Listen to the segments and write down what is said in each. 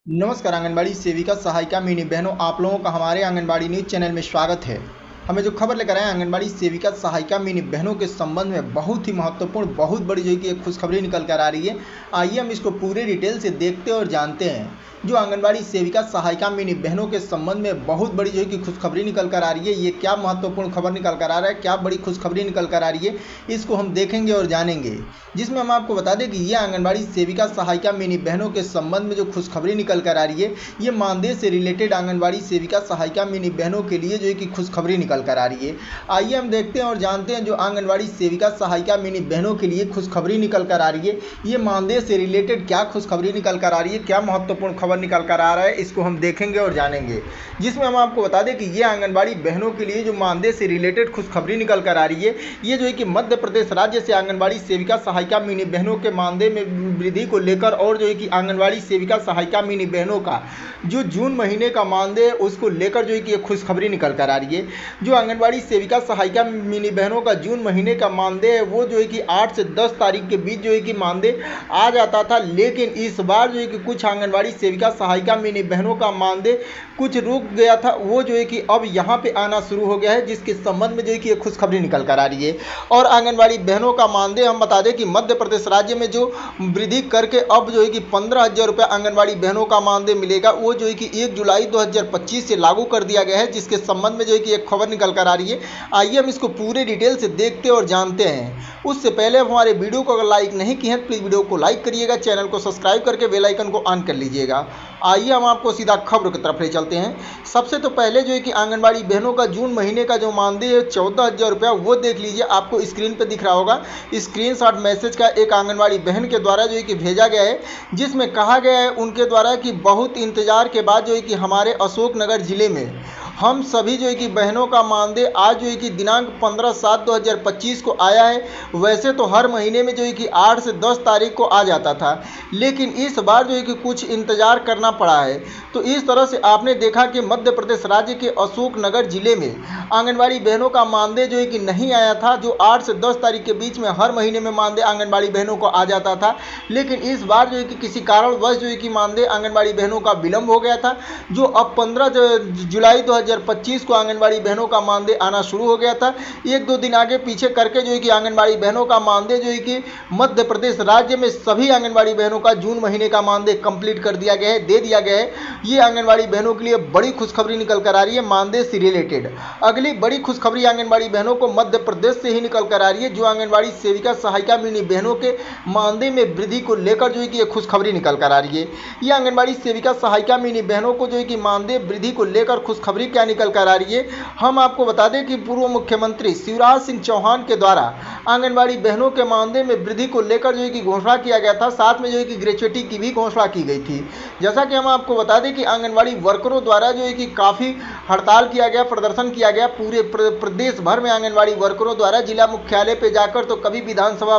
नमस्कार आंगनबाड़ी सेविका सहायिका मिनी बहनों, आप लोगों का हमारे आंगनबाड़ी न्यूज चैनल में स्वागत है। हमें जो खबर लेकर आए आंगनबाड़ी सेविका सहायिका मिनी बहनों के संबंध में बहुत ही महत्वपूर्ण, बहुत बड़ी जो है कि एक खुशखबरी निकल कर आ रही है। आइए हम इसको पूरे डिटेल से देखते और जानते हैं। जो आंगनबाड़ी सेविका सहायिका मिनी बहनों के संबंध में बहुत बड़ी जो है कि खुशखबरी निकल कर आ रही है। ये क्या महत्वपूर्ण खबर निकल कर आ रहा है, क्या बड़ी खुशखबरी निकल कर आ रही है, इसको हम देखेंगे और जानेंगे। जिसमें हम आपको बता दें कि ये आंगनबाड़ी सेविका सहायिका मिनी बहनों के संबंध में जो खुशखबरी निकल कर आ रही है, ये मानदेय से रिलेटेड आंगनबाड़ी सेविका सहायिका मिनी बहनों के लिए जो है कि खुशखबरी निकल कर आ रही है। आइए हम देखते हैं और जानते हैं जो आंगनबाड़ी सेविका सहायिका मिनी बहनों के लिए खुशखबरी निकल कर आ रही है, ये मानदेय से रिलेटेड क्या खुशखबरी निकल कर आ रही है, क्या महत्वपूर्ण खबर निकल कर आ रहा है, इसको हम देखेंगे और जानेंगे। जिसमें हम आपको बता दें कि ये आंगनबाड़ी बहनों के लिए जो मानदेय से रिलेटेड खुशखबरी निकल कर आ रही है, ये जो है कि मध्य प्रदेश राज्य से आंगनबाड़ी सेविका सहायिका मिनी बहनों के मानदेय में वृद्धि को लेकर और जो है कि आंगनबाड़ी सेविका सहायिका मिनी बहनों का जो जून महीने का मानदेय है उसको लेकर जो है कि एक खुशखबरी निकल कर आ रही है। जो आंगनबाड़ी सेविका सहायिका मिनी बहनों का जून महीने का मानदेय है वो जो है कि 8 से 10 तारीख के बीच जो है कि मानदेय आ जाता था, लेकिन इस बार जो है कि कुछ आंगनबाड़ी सेविका सहायिका मिनी बहनों का मानदेय कुछ रुक गया था, वो जो है कि अब यहाँ पे आना शुरू हो गया है, जिसके संबंध में जो है कि एक खुशखबरी निकल कर आ रही है। और आंगनबाड़ी बहनों का मानदेय हम बता दें कि मध्य प्रदेश राज्य में जो वृद्धि करके अब जो है कि 15,000 रुपये आंगनबाड़ी बहनों का मानदेय मिलेगा, वो जो है कि 1 जुलाई 2025 से लागू कर दिया गया है, जिसके संबंध में जो है कि एक खबर निकल कर आ रही है। आइए हम इसको पूरे डिटेल से देखते और जानते हैं। उससे पहले हमारे वीडियो को अगर लाइक नहीं किए हैं प्लीज़ वीडियो को लाइक करिएगा, चैनल को सब्सक्राइब करके बेल आइकन को ऑन कर लीजिएगा। आइए हम आपको सीधा खबर की तरफ ले चलते हैं। सबसे तो पहले जो है कि आंगनबाड़ी बहनों का जून महीने का जो मानदेय है 14,000 रुपया, वो देख लीजिए, आपको स्क्रीन पे दिख रहा होगा। स्क्रीनशॉट मैसेज का एक आंगनबाड़ी बहन के द्वारा जो है कि भेजा गया है, जिसमें कहा गया है उनके द्वारा कि बहुत इंतजार के बाद जो है कि हमारे अशोकनगर जिले में हम सभी जो है कि बहनों का मानदेय आज जो है कि दिनांक 15/7/2025 को आया है। वैसे तो हर महीने में जो है कि 8 से 10 तारीख को आ जाता था, लेकिन इस बार जो है कि कुछ इंतज़ार करना पड़ा है। तो इस तरह से आपने देखा कि मध्य प्रदेश राज्य के अशोकनगर जिले में आंगनबाड़ी बहनों का मानदेय जो है कि नहीं आया था, जो 8 से 10 तारीख के बीच में हर महीने में मानदेय आंगनबाड़ी बहनों को आ जाता था, लेकिन इस बार जो है कि किसी कारणवश जो है कि मानदेय आंगनबाड़ी बहनों का विलम्ब हो गया था, जो अब 15 जुलाई 2025 को आंगनबाड़ी बहनों का मानदेय आना शुरू हो गया था। 1-2 दिन आगे पीछे करके जो है कि आंगनबाड़ी बहनों का मानदेय जो है कि मध्य प्रदेश राज्य में सभी आंगनबाड़ी बहनों का जून महीने का मानदेय कंप्लीट कर दिया गया है, दे दिया गया है। ये आंगनबाड़ी बहनों के लिए बड़ी खुशखबरी निकल कर आ रही है मानदेय से रिलेटेड। अगली बड़ी खुशखबरी आंगनबाड़ी बहनों को मध्य प्रदेश से ही निकल कर आ रही है, जो आंगनबाड़ी सेविका सहायिका मिनी बहनों के मानदेय में वृद्धि को लेकर जो है कि खुशखबरी निकल कर आ रही है। ये आंगनबाड़ी सेविका सहायिका मिनी बहनों को जो है कि मानदेय वृद्धि को लेकर खुशखबरी क्या निकल कर आ रही है, हम आपको बता दें कि पूर्व मुख्यमंत्री शिवराज सिंह चौहान के द्वारा आंगनबाड़ी बहनों के मानदेय में वृद्धि को लेकर जो है कि घोषणा किया गया था, साथ में जो है कि ग्रेच्युटी की भी घोषणा की गई थी। जैसा कि हम आपको बता दें कि आंगनबाड़ी वर्करों द्वारा जो है कि काफ़ी हड़ताल किया गया, प्रदर्शन किया गया पूरे प्रदेश भर में। आंगनबाड़ी वर्करों द्वारा जिला मुख्यालय पर जाकर, तो कभी विधानसभा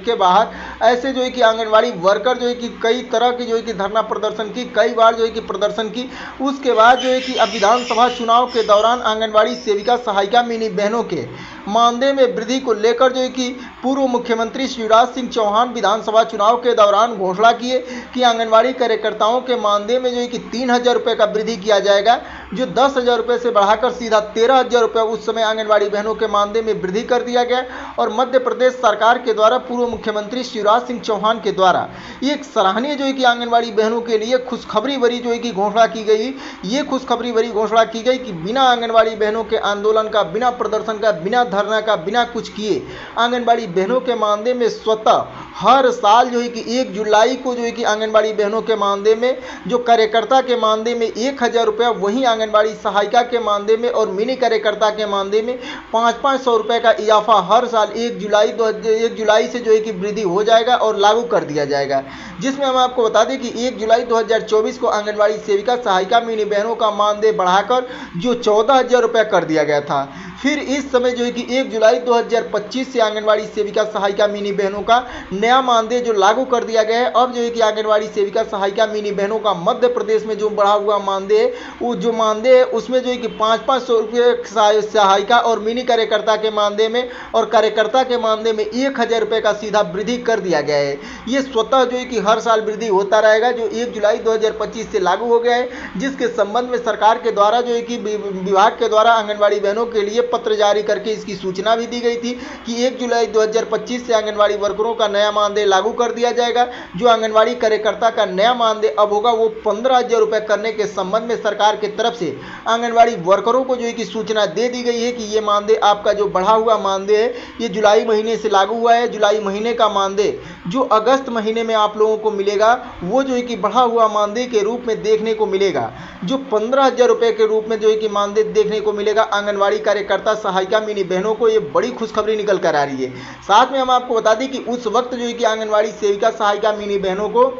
के बाहर, ऐसे जो है कि आंगनबाड़ी वर्कर जो है कि कई तरह की जो है कि धरना प्रदर्शन की, कई बार जो है कि प्रदर्शन की। उसके बाद जो है कि अब विधानसभा चुनाव के दौरान आंगनबाड़ी सेविका सहायिका मिनी बहनों के मानदेय में वृद्धि को लेकर जो है कि पूर्व मुख्यमंत्री शिवराज सिंह चौहान विधानसभा चुनाव के दौरान घोषणा किए कि आंगनबाड़ी कार्यकर्ताओं के मानदेय में जो है कि 3,000 रुपये का वृद्धि किया जाएगा, जो 10,000 रुपये से बढ़ाकर सीधा 13,000 रुपये उस समय आंगनबाड़ी बहनों के मानदेय में वृद्धि कर दिया गया। और मध्य प्रदेश सरकार के द्वारा पूर्व मुख्यमंत्री शिवराज सिंह चौहान के द्वारा एक सराहनीय जो है कि आंगनबाड़ी बहनों के लिए खुशखबरी भरी जो है कि घोषणा की गई। ये खुशखबरी भरी घोषणा की गई कि बिना आंगनबाड़ी बहनों के आंदोलन का, बिना प्रदर्शन का, बिना धरना का, बिना कुछ किए आंगनबाड़ी बहनों के मानदेय में स्वतः हर साल जो है कि 1 जुलाई को जो है कि आंगनबाड़ी बहनों के मानदेय में, जो कार्यकर्ता के मानदेय में 1,000 रुपया, वहीं आंगनबाड़ी सहायिका के मानदेय में और मिनी कार्यकर्ता के मानदेय में 500 रुपये का इजाफा हर साल 1 जुलाई से जो है कि वृद्धि हो जाएगा और लागू कर दिया जाएगा। जिसमें हम आपको बता दें कि 1 जुलाई 2024 को आंगनबाड़ी सेविका सहायिका मिनी बहनों का मानदेय बढ़ाकर जो 14,000 रुपये कर दिया गया था, फिर इस समय जो है कि 1 जुलाई 2025 से आंगनबाड़ी सेविका सहायिका मिनी बहनों का नया मानदेय जो लागू कर दिया गया है। अब जो है कि आंगनबाड़ी सेविका सहायिका मिनी बहनों का मध्य प्रदेश में जो बढ़ा हुआ मानदेय है, वो जो मानदेय है उसमें जो है कि 500 रुपये सहायिका और मिनी कार्यकर्ता के मानदेय में और कार्यकर्ता के मानदेय में 1000 रुपये का सीधा वृद्धि कर दिया गया है। ये स्वतः जो है कि हर साल वृद्धि होता रहेगा, जो 1 जुलाई 2025 से लागू हो गया है, जिसके संबंध में सरकार के द्वारा जो है कि विभाग के द्वारा आंगनबाड़ी बहनों के लिए पत्र जारी करके इसकी सूचना भी दी गई थी कि 1 जुलाई 2025 से आंगनबाड़ी वर्करों का नया मानदेय लागू कर दिया जाएगा। जो आंगनबाड़ी कार्यकर्ता का नया मानदेय अब होगा वो 15,000 रुपये करने के संबंध में सरकार की तरफ से आंगनबाड़ी वर्करों को जो है कि सूचना दे दी गई है कि ये मानदेय आपका जो बढ़ा हुआ मानदेय है ये जुलाई महीने से लागू हुआ है। जुलाई महीने का मानदेय जो अगस्त महीने में आप लोगों को मिलेगा वो जो है कि बढ़ा हुआ मानदेय के रूप में देखने को मिलेगा, जो 15,000 रुपये के रूप में जो है कि मानदेय देखने को मिलेगा आंगनबाड़ी कार्यकर्ता सहायिका मिनी बहनों को। ये बड़ी खुशखबरी निकल कर आ रही है। साथ में हम आपको बता दें कि उस वक्त जो है कि आंगनबाड़ी सेविका सहायिका मिनी बहनों को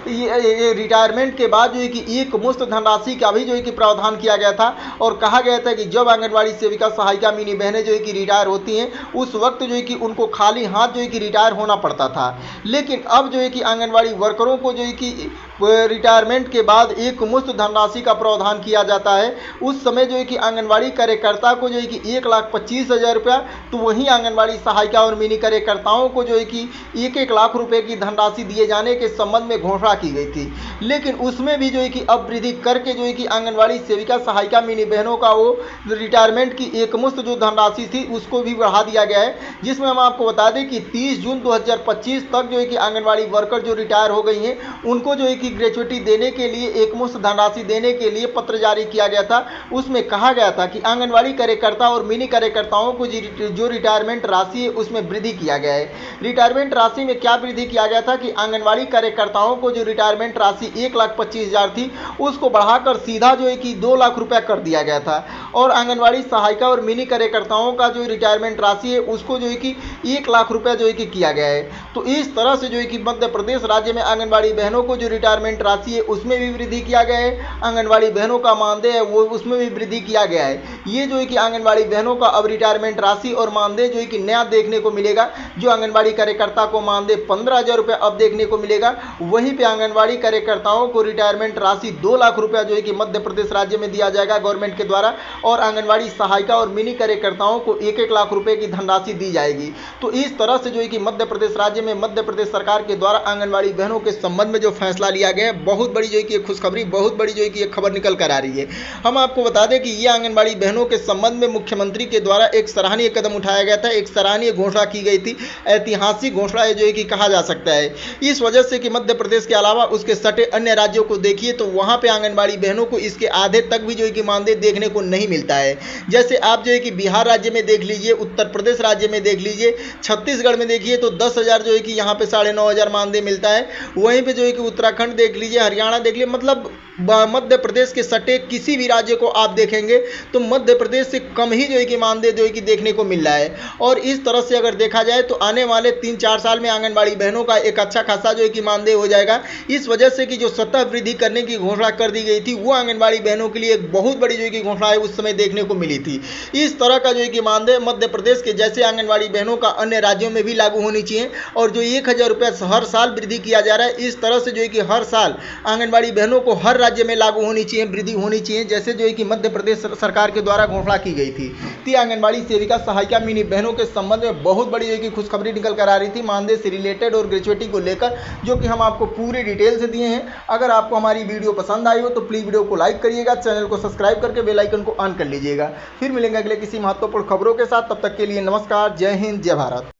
ये रिटायरमेंट के बाद जो है कि एक मुश्त धनराशि का भी जो है कि प्रावधान किया गया था और कहा गया था कि जब आंगनबाड़ी सेविका सहायिका मिनी बहनें जो है कि रिटायर होती हैं उस वक्त जो है कि उनको खाली हाथ जो है कि रिटायर होना पड़ता था। लेकिन अब जो है कि आंगनबाड़ी वर्करों को जो है कि रिटायरमेंट के बाद एक मुश्त धनराशि का प्रावधान किया जाता है। उस समय जो है कि आंगनबाड़ी कार्यकर्ता को जो है कि 1,25,000 रुपया, तो वहीं आंगनबाड़ी सहायिका और मिनी कार्यकर्ताओं को जो है कि 1-1 लाख रुपए की धनराशि दिए जाने के संबंध में घोषणा की गई थी। लेकिन उसमें भी जो है कि अब वृद्धि करके जो है कि आंगनबाड़ी सेविका सहायिका मिनी बहनों का वो रिटायरमेंट की एकमुश्त जो धनराशि थी उसको भी बढ़ा दिया गया है, जिसमें हम आपको बता दें कि 30 जून 2025 तक जो है कि आंगनबाड़ी वर्कर जो रिटायर हो गई हैं उनको जो है कि ग्रेच्युटी देने के लिए एकमुश्त धनराशि देने के लिए पत्र जारी किया गया था। उसमें कहा गया था कि आंगनबाड़ी कार्यकर्ता और मिनी कार्यकर्ताओं को जो रिटायरमेंट राशि है उसमें वृद्धि किया गया है। रिटायरमेंट राशि में क्या वृद्धि किया गया था कि आंगनबाड़ी कार्यकर्ताओं को जो रिटायरमेंट राशि 1,25,000 थी उसको बढ़ाकर सीधा जो है कि 2 लाख रुपया कर दिया गया था और आंगनबाड़ी सहायिका और मिनी कार्यकर्ताओं का जो रिटायरमेंट राशि है उसको जो है कि 1 लाख रुपया जो है कि किया गया है। तो इस तरह से जो है कि मध्य प्रदेश राज्य में आंगनबाड़ी बहनों को जो रिटायरमेंट राशि है उसमें भी वृद्धि किया गया है। आंगनबाड़ी बहनों का मानदेय है वो उसमें भी वृद्धि किया गया है। ये जो है कि आंगनबाड़ी बहनों का अब रिटायरमेंट राशि और मानदेय जो है कि नया देखने को मिलेगा। जो आंगनबाड़ी कार्यकर्ता को मानदेय 15,000 रुपये अब देखने को मिलेगा, वहीं पे आंगनबाड़ी कार्यकर्ताओं को रिटायरमेंट राशि 2 लाख रुपया जो है कि मध्य प्रदेश राज्य में दिया जाएगा गवर्नमेंट के द्वारा और आंगनबाड़ी सहायिका और मिनी कार्यकर्ताओं को 1-1 लाख रुपए की धनराशि दी जाएगी। तो इस तरह से जो है कि मध्य प्रदेश राज्य में मध्य प्रदेश सरकार के द्वारा आंगनबाड़ी बहनों के संबंध में जो फैसला लिया गया है, बहुत बड़ी जो है कि खुशखबरी, बहुत बड़ी जो है कि खबर निकल कर आ रही है। हम आपको बता दें कि ये आंगनबाड़ी बहनों के संबंध में मुख्यमंत्री के द्वारा एक सराहनीय कदम उठाया गया था, एक सराहनीय घोषणा की गई थी, ऐतिहासिक घोषणा जो है कि कहा जा सकता है। इस वजह से कि मध्य प्रदेश के अलावा उसके सटे अन्य राज्यों को देखिए तो वहां पे आंगनबाड़ी बहनों को इसके आधे तक भी जो है कि मानदेय देखने को नहीं मिलता है। जैसे आप जो है कि बिहार राज्य में देख लीजिए, उत्तर प्रदेश राज्य में देख लीजिए, छत्तीसगढ़ में देखिए तो 10,000 जो है कि यहाँ पे 9,500 मानदेय मिलता है। वहीं पे जो है कि उत्तराखंड देख लीजिए, हरियाणा देख लीजिए, मतलब मध्य प्रदेश के सटे किसी भी राज्य को आप देखेंगे तो मध्य प्रदेश से कम ही जो है कि मानदेय जो है कि देखने को मिल रहा है। और इस तरह से अगर देखा जाए तो आने वाले 3-4 साल में आंगनबाड़ी बहनों का एक अच्छा खासा जो है कि मानदेय हो जाएगा। इस वजह से कि जो सतह वृद्धि करने की घोषणा कर दी गई थी वो आंगनबाड़ी बहनों के लिए एक बहुत बड़ी जो है कि घोषणा है उस समय देखने को मिली थी। इस तरह का जो है कि मानदेय मध्य प्रदेश के जैसे आंगनबाड़ी बहनों का अन्य राज्यों में भी लागू होनी चाहिए और जो 1,000 रुपया हर साल वृद्धि किया जा रहा है, इस तरह से जो है कि हर साल आंगनबाड़ी बहनों को हर राज्य में लागू होनी चाहिए, वृद्धि होनी चाहिए, जैसे जो है कि मध्य प्रदेश सरकार के द्वारा घोषणा की गई थी। तो आंगनबाड़ी सेविका सहायिका मिनी बहनों के संबंध में बहुत बड़ी जो है कि खुशखबरी निकल कर आ रही थी मानदेय से रिलेटेड और ग्रेच्युटी को लेकर, जो कि हम आपको पूरी डिटेल से दिए हैं। अगर आपको हमारी वीडियो पसंद आई हो तो प्लीज़ वीडियो को लाइक करिएगा, चैनल को सब्सक्राइब करके बेल आइकन को ऑन कर लीजिएगा। फिर मिलेंगे अगले किसी महत्वपूर्ण खबरों के साथ, तब तक के लिए नमस्कार, जय हिंद, जय भारत।